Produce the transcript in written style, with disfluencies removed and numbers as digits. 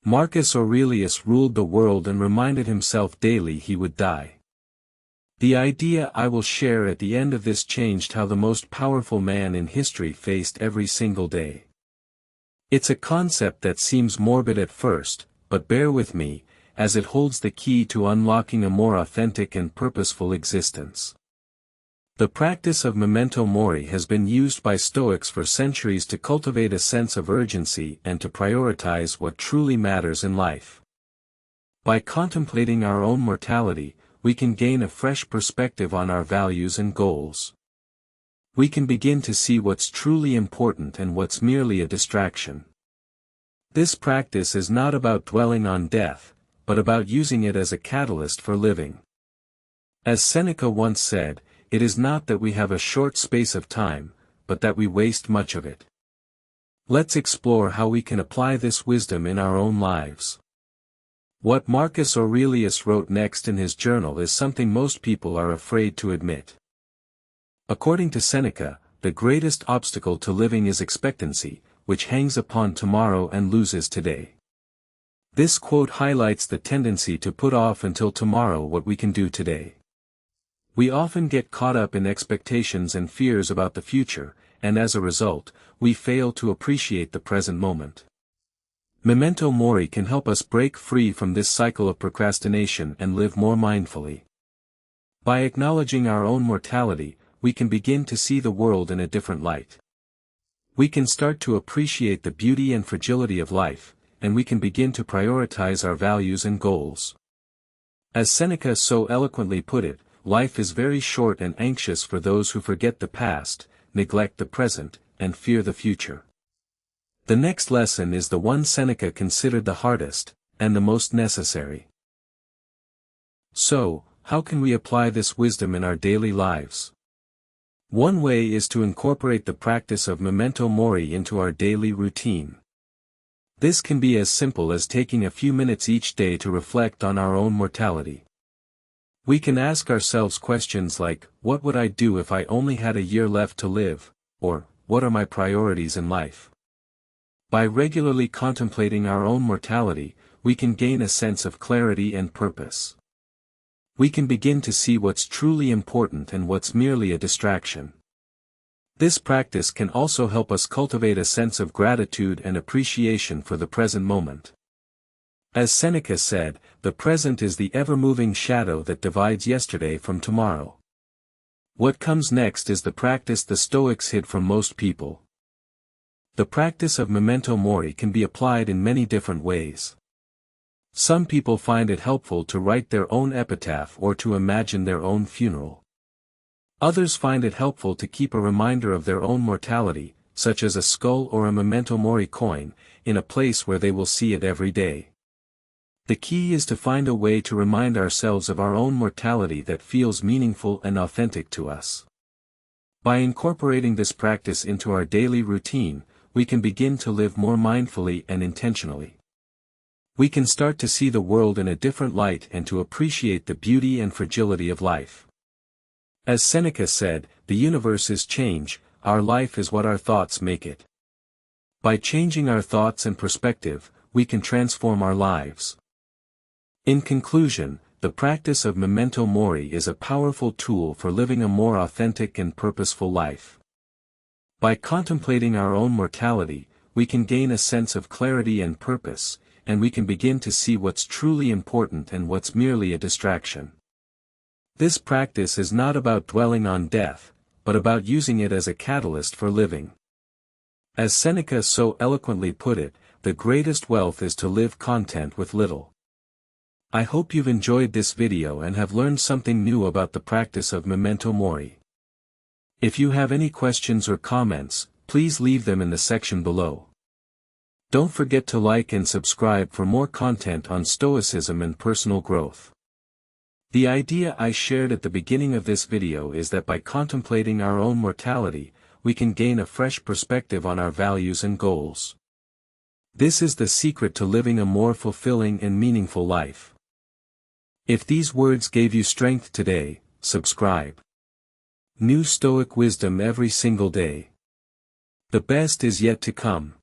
Marcus Aurelius ruled the world and reminded himself daily he would die. The idea I will share at the end of this changed how the most powerful man in history faced every single day. It's a concept that seems morbid at first, but bear with me, as it holds the key to unlocking a more authentic and purposeful existence. The practice of memento mori has been used by Stoics for centuries to cultivate a sense of urgency and to prioritize what truly matters in life. By contemplating our own mortality, we can gain a fresh perspective on our values and goals. We can begin to see what's truly important and what's merely a distraction. This practice is not about dwelling on death, but about using it as a catalyst for living. As Seneca once said, it is not that we have a short space of time, but that we waste much of it. Let's explore how we can apply this wisdom in our own lives. What Marcus Aurelius wrote next in his journal is something most people are afraid to admit. According to Seneca, the greatest obstacle to living is expectancy, which hangs upon tomorrow and loses today. This quote highlights the tendency to put off until tomorrow what we can do today. We often get caught up in expectations and fears about the future, and as a result, we fail to appreciate the present moment. Memento Mori can help us break free from this cycle of procrastination and live more mindfully. By acknowledging our own mortality, we can begin to see the world in a different light. We can start to appreciate the beauty and fragility of life, and we can begin to prioritize our values and goals. As Seneca so eloquently put it, life is very short and anxious for those who forget the past, neglect the present, and fear the future. The next lesson is the one Seneca considered the hardest, and the most necessary. So, how can we apply this wisdom in our daily lives? One way is to incorporate the practice of memento mori into our daily routine. This can be as simple as taking a few minutes each day to reflect on our own mortality. We can ask ourselves questions like, what would I do if I only had a year left to live, or, what are my priorities in life? By regularly contemplating our own mortality, we can gain a sense of clarity and purpose. We can begin to see what's truly important and what's merely a distraction. This practice can also help us cultivate a sense of gratitude and appreciation for the present moment. As Seneca said, the present is the ever-moving shadow that divides yesterday from tomorrow. What comes next is the practice the Stoics hid from most people. The practice of memento mori can be applied in many different ways. Some people find it helpful to write their own epitaph or to imagine their own funeral. Others find it helpful to keep a reminder of their own mortality, such as a skull or a memento mori coin, in a place where they will see it every day. The key is to find a way to remind ourselves of our own mortality that feels meaningful and authentic to us. By incorporating this practice into our daily routine, we can begin to live more mindfully and intentionally. We can start to see the world in a different light and to appreciate the beauty and fragility of life. As Seneca said, the universe is change, our life is what our thoughts make it. By changing our thoughts and perspective, we can transform our lives. In conclusion, the practice of memento mori is a powerful tool for living a more authentic and purposeful life. By contemplating our own mortality, we can gain a sense of clarity and purpose, and we can begin to see what's truly important and what's merely a distraction. This practice is not about dwelling on death, but about using it as a catalyst for living. As Seneca so eloquently put it, the greatest wealth is to live content with little. I hope you've enjoyed this video and have learned something new about the practice of memento mori. If you have any questions or comments, please leave them in the section below. Don't forget to like and subscribe for more content on Stoicism and personal growth. The idea I shared at the beginning of this video is that by contemplating our own mortality, we can gain a fresh perspective on our values and goals. This is the secret to living a more fulfilling and meaningful life. If these words gave you strength today, subscribe. New Stoic wisdom every single day. The best is yet to come.